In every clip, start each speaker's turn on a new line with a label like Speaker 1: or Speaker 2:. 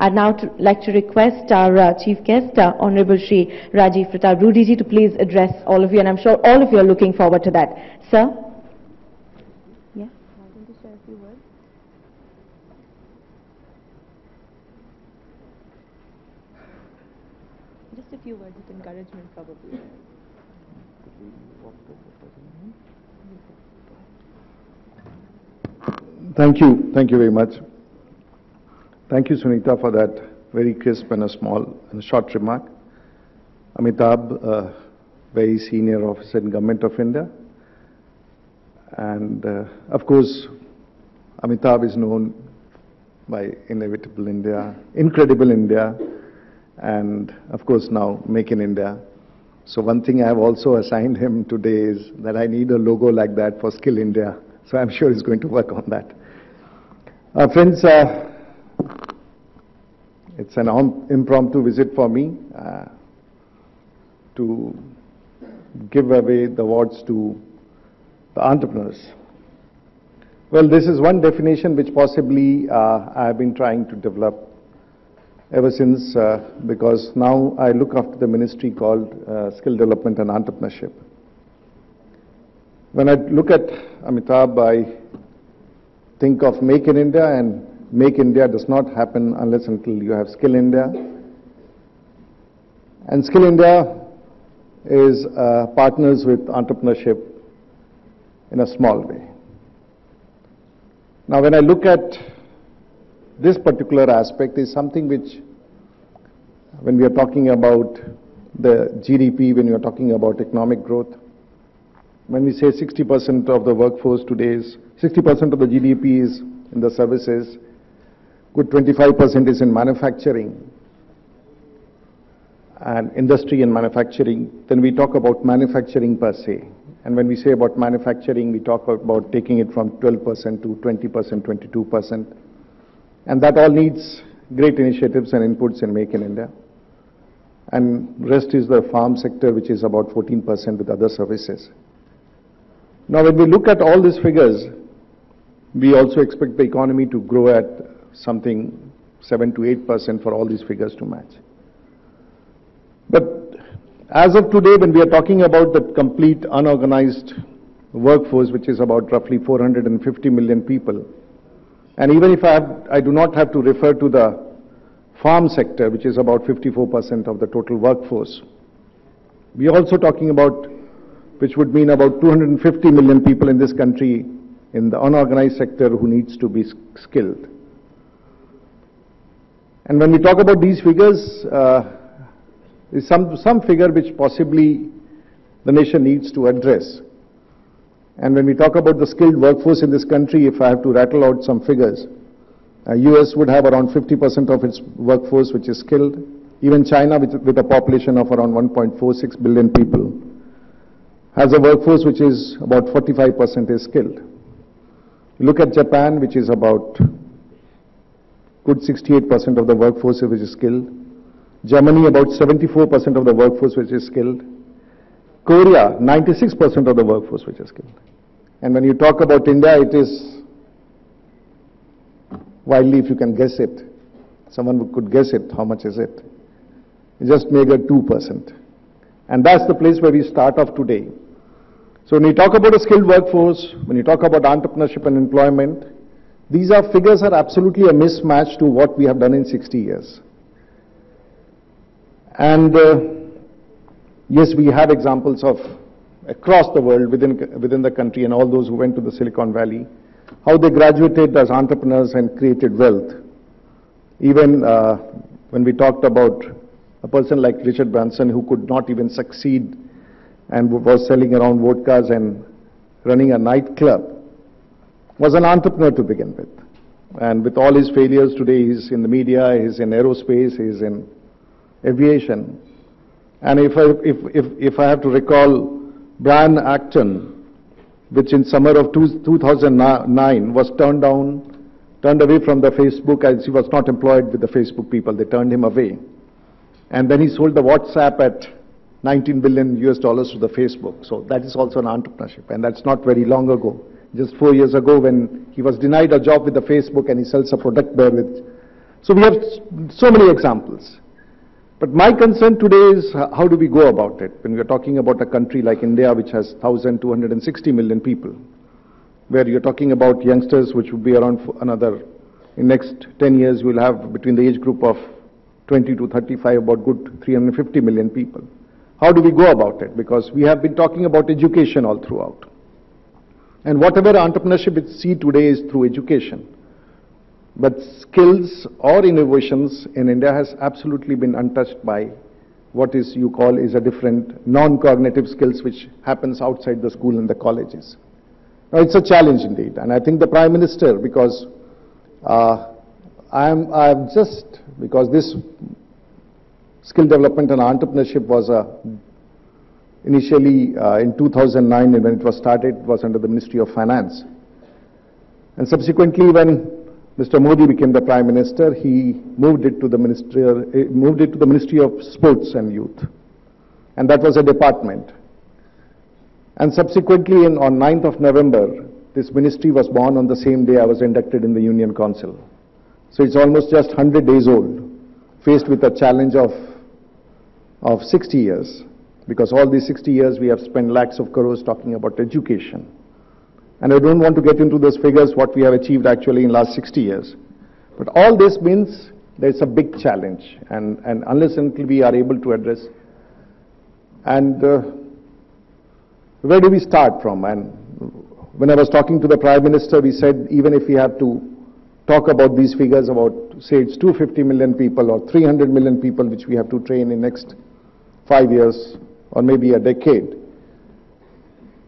Speaker 1: I'd now like to request our chief guest, Honorable Shri Rajiv Pratap Rudy ji, to please address all of you, and I'm sure all of you are looking forward to that. Sir? Yeah, why don't you share a few words? Just a few words of encouragement, probably.
Speaker 2: Thank you very much. Thank you, Sunita, for that very crisp and a short remark. Amitabh, very senior officer in Government of India. And of course, Amitabh is known by Inevitable India, Incredible India, and of course now Make in India. So one thing I have also assigned him today is that I need a logo like that for Skill India. So I'm sure he's going to work on that. Friends, it's an impromptu visit for me to give away the awards to the entrepreneurs. Well, this is one definition which possibly I have been trying to develop ever since, because now I look after the ministry called Skill Development and Entrepreneurship. When I look at Amitabh, I think of Make in India, and Make India does not happen unless until you have Skill India. And Skill India is partners with entrepreneurship in a small way. Now, when I look at this particular aspect, is something which, when we are talking about the GDP, when we are talking about economic growth, when we say 60% of the workforce today is, 60% of the GDP is in the services, good 25% is in manufacturing and industry and manufacturing, then we talk about manufacturing per se. And when we say about manufacturing, we talk about taking it from 12% to 20%, 22%. And that all needs great initiatives and inputs in Make in India. And rest is the farm sector, which is about 14% with other services. Now, when we look at all these figures, we also expect the economy to grow at something 7 to 8% for all these figures to match. But as of today, when we are talking about the complete unorganized workforce, which is about roughly 450 million people, and even if I do not have to refer to the farm sector, which is about 54% of the total workforce, we are also talking about, which would mean about 250 million people in this country in the unorganized sector who needs to be skilled. And when we talk about these figures, is some figure which possibly the nation needs to address. And when we talk about the skilled workforce in this country, if I have to rattle out some figures, US would have around 50% of its workforce which is skilled. Even China, with a population of around 1.46 billion people, has a workforce which is about 45% is skilled. You look at Japan, which is about good 68% of the workforce which is skilled. Germany, about 74% of the workforce which is skilled. Korea, 96% of the workforce which is skilled. And when you talk about India, it is widely, if you can guess it, someone could guess it, how much is it? Just meager 2%. And that's the place where we start off today. So when you talk about a skilled workforce, when you talk about entrepreneurship and employment, these figures are absolutely a mismatch to what we have done in 60 years. And yes, we have examples of across the world, within the country, and all those who went to the Silicon Valley, how they graduated as entrepreneurs and created wealth. Even when we talked about a person like Richard Branson, who could not even succeed and was selling around vodkas and running a nightclub, was an entrepreneur to begin with. And with all his failures today, he's in the media, he's in aerospace, he's in aviation. And if I have to recall Brian Acton, which in summer of 2009 was turned away from the Facebook, as he was not employed with the Facebook people. They turned him away. And then he sold the WhatsApp at $19 billion US to the Facebook. So that is also an entrepreneurship. And that's not very long ago. Just 4 years ago, when he was denied a job with the Facebook and he sells a product there with So we have so many examples. But my concern today is how do we go about it when we are talking about a country like India, which has 1,260 million people, where you're talking about youngsters which would be around another, in next 10 years, we'll have between the age group of 20 to 35 about good 350 million people. How do we go about it? Because we have been talking about education all throughout. And whatever entrepreneurship we see today is through education. But skills or innovations in India has absolutely been untouched by what is you call is a different non-cognitive skills which happens outside the school and the colleges. Now it's a challenge indeed, and I think the Prime Minister, because because this skill development and entrepreneurship was initially in 2009 when it was started, it was under the Ministry of Finance. And subsequently when Mr. Modi became the Prime Minister, he moved it to the Ministry of Sports and Youth. And that was a department. And subsequently on 9th of November, this ministry was born on the same day I was inducted in the Union Council. So it's almost just 100 days old, faced with a challenge of 60 years. Because all these 60 years we have spent lakhs of crores talking about education. And I don't want to get into those figures, what we have achieved actually in last 60 years. But all this means there's a big challenge. And unless until we are able to address. And where do we start from? And when I was talking to the Prime Minister, we said even if we have to talk about these figures about, say it's 250 million people or 300 million people which we have to train in next 5 years or maybe a decade.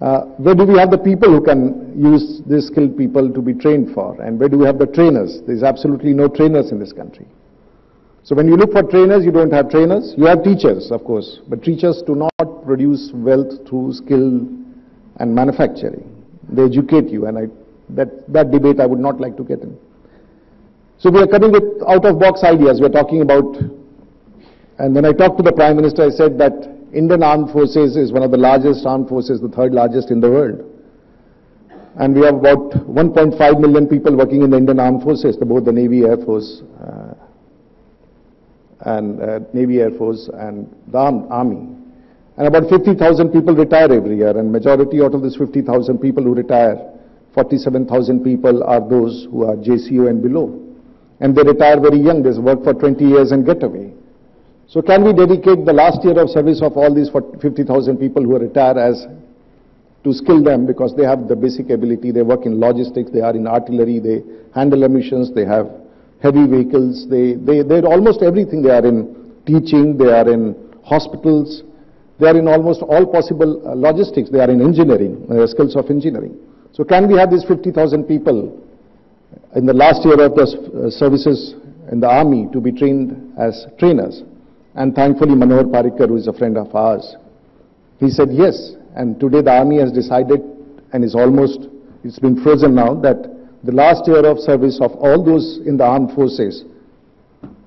Speaker 2: Where do we have the people who can use these skilled people to be trained for? And where do we have the trainers? There's absolutely no trainers in this country. So when you look for trainers, you don't have trainers. You have teachers, of course, but teachers do not produce wealth through skill and manufacturing. They educate you, and that debate I would not like to get in. So we are coming with out-of-box ideas. We are talking about, and when I talked to the Prime Minister, I said that Indian Armed Forces is one of the largest armed forces, the third largest in the world. And we have about 1.5 million people working in the Indian Armed Forces, both the Navy, Air Force, and the Army. And about 50,000 people retire every year, and majority out of this 50,000 people who retire, 47,000 people are those who are JCO and below. And they retire very young, they work for 20 years and get away. So can we dedicate the last year of service of all these 50,000 people who retire to skill them, because they have the basic ability, they work in logistics, they are in artillery, they handle ammunitions, they have heavy vehicles, they're almost everything. They are in teaching, they are in hospitals, they are in almost all possible logistics, they are in engineering, skills of engineering. So can we have these 50,000 people in the last year of the services in the army to be trained as trainers? And thankfully Manohar Parrikar, who is a friend of ours, he said yes. And today the army has decided, and it's been frozen now, that the last year of service of all those in the armed forces,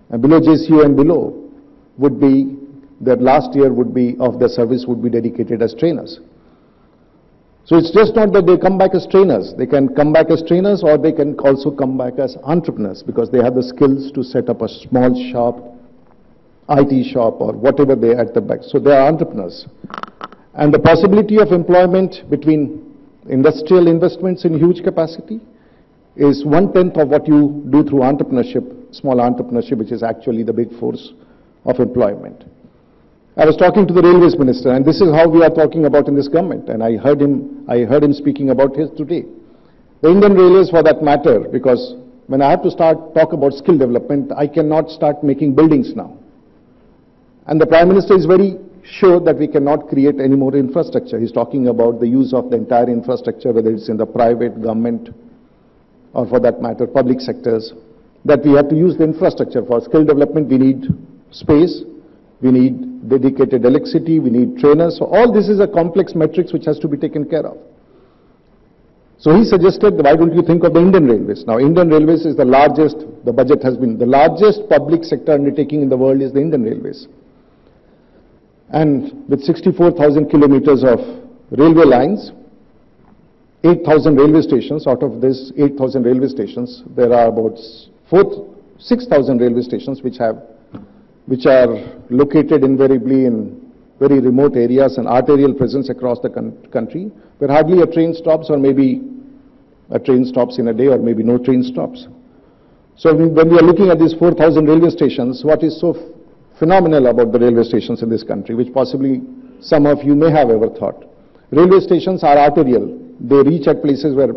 Speaker 2: below JCO and below, would be, their last year would be, of their service would be dedicated as trainers. So it's just not that they come back as trainers. They can come back as trainers, or they can also come back as entrepreneurs, because they have the skills to set up a small shop, IT shop, or whatever they at the back. So they are entrepreneurs. And the possibility of employment between industrial investments in huge capacity is 1/10 of what you do through entrepreneurship, small entrepreneurship, which is actually the big force of employment. I was talking to the Railways Minister, and this is how we are talking about in this government, and I heard him speaking about his today. The Indian Railways, for that matter, because when I have to talk about skill development, I cannot start making buildings now. And the Prime Minister is very sure that we cannot create any more infrastructure. He's talking about the use of the entire infrastructure, whether it's in the private, government, or for that matter, public sectors, that we have to use the infrastructure. For skill development, we need space, we need dedicated electricity, we need trainers. So all this is a complex matrix which has to be taken care of. So he suggested, why don't you think of the Indian Railways? Now, Indian Railways is the largest, the budget has been, the largest public sector undertaking in the world is the Indian Railways. And with 64,000 kilometers of railway lines, 8,000 railway stations, out of this 8,000 railway stations, there are about 6,000 railway stations which are located invariably in very remote areas and arterial presence across the country, where hardly a train stops, or maybe a train stops in a day, or maybe no train stops. So when we are looking at these 4,000 railway stations, what is so phenomenal about the railway stations in this country, which possibly some of you may have ever thought? Railway stations are arterial. They reach at places where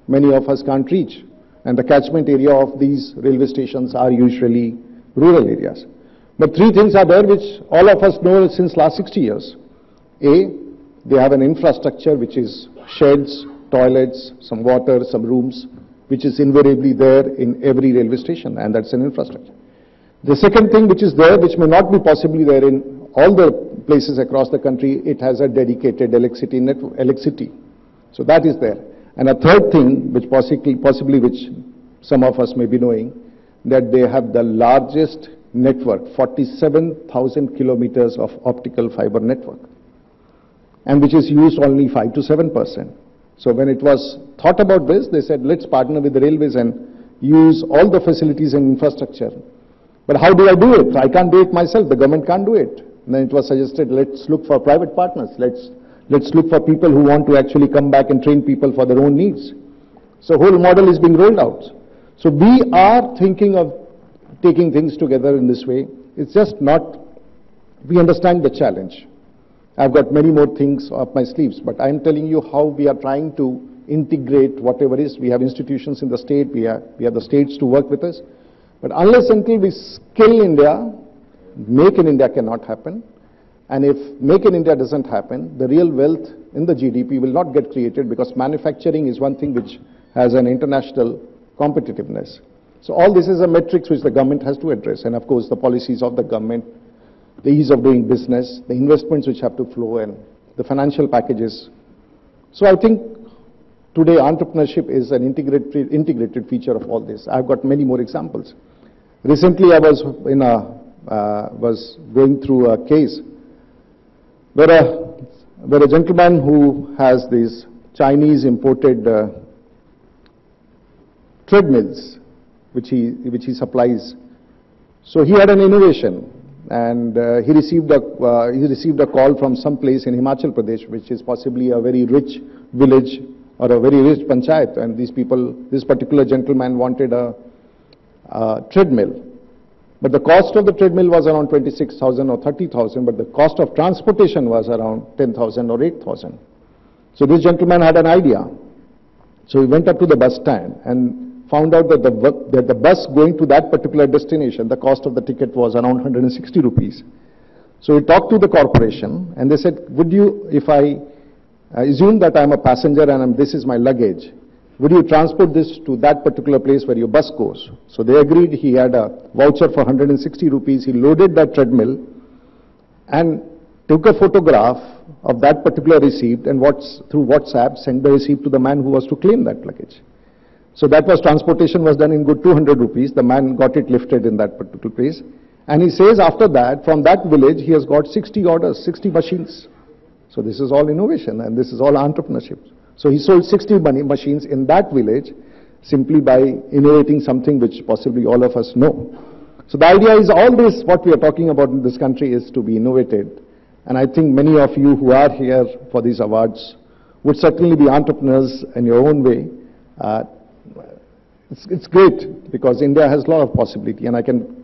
Speaker 2: many of us can't reach. And the catchment area of these railway stations are usually rural areas. But three things are there which all of us know since last 60 years. A, they have an infrastructure which is sheds, toilets, some water, some rooms, which is invariably there in every railway station, and that's an infrastructure. The second thing which is there, which may not be possibly there in all the places across the country, it has a dedicated electricity. So that is there. And a third thing, which possibly which some of us may be knowing, that they have the largest network, 47,000 kilometers of optical fiber network, and which is used only 5 to 7%. So when it was thought about this, they said, let's partner with the railways and use all the facilities and infrastructure. But how do I do it? I can't do it myself. The government can't do it. And then it was suggested, let's look for private partners. Let's look for people who want to actually come back and train people for their own needs. So whole model is being rolled out. So we are thinking of taking things together in this way. It's just not, we understand the challenge. I've got many more things up my sleeves, but I'm telling you how we are trying to integrate whatever is. We have institutions in the state, we have the states to work with us. But unless until we scale India, Make in India cannot happen. And if Make in India doesn't happen, the real wealth in the GDP will not get created, because manufacturing is one thing which has an international competitiveness. So all this is a metrics which the government has to address, and of course the policies of the government, the ease of doing business, the investments which have to flow, and the financial packages. So I think today entrepreneurship is an integrated feature of all this. I've got many more examples. Recently I was going through a case where a gentleman who has these Chinese imported treadmills which he supplies. So he had an innovation, and he received a call from some place in Himachal Pradesh, which is possibly a very rich village or a very rich panchayat, and this particular gentleman wanted a treadmill. But the cost of the treadmill was around 26,000 or 30,000, but the cost of transportation was around 10,000 or 8,000. So this gentleman had an idea. So he went up to the bus stand and found out that the bus going to that particular destination, the cost of the ticket was around 160 rupees. So he talked to the corporation, and they said, would you, if I assume that I'm a passenger and this is my luggage, would you transport this to that particular place where your bus goes? So they agreed. He had a voucher for 160 rupees. He loaded that treadmill and took a photograph of that particular receipt, and through WhatsApp sent the receipt to the man who was to claim that luggage. So that was, transportation was done in good 200 rupees. The man got it lifted in that particular place. And he says after that, from that village, he has got 60 orders, 60 machines. So this is all innovation, and this is all entrepreneurship. So he sold 60 machines in that village simply by innovating something which possibly all of us know. So the idea is always what we are talking about in this country is to be innovated. And I think many of you who are here for these awards would certainly be entrepreneurs in your own way. It's great because India has a lot of possibility, and I can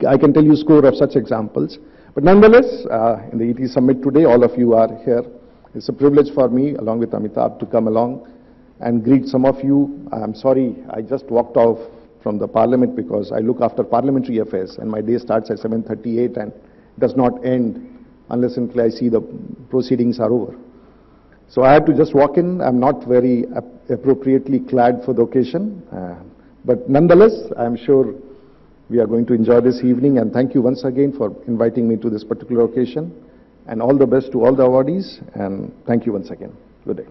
Speaker 2: tell you a score of such examples. But nonetheless, in the ET Summit today, all of you are here. It's a privilege for me, along with Amitabh, to come along and greet some of you. I'm sorry, I just walked off from the Parliament because I look after parliamentary affairs, and my day starts at 7:38 and does not end unless until I see the proceedings are over. So I had to just walk in. I'm not very appropriately clad for the occasion, but nonetheless, I'm sure we are going to enjoy this evening, and thank you once again for inviting me to this particular occasion, and all the best to all the awardees, and thank you once again. Good day.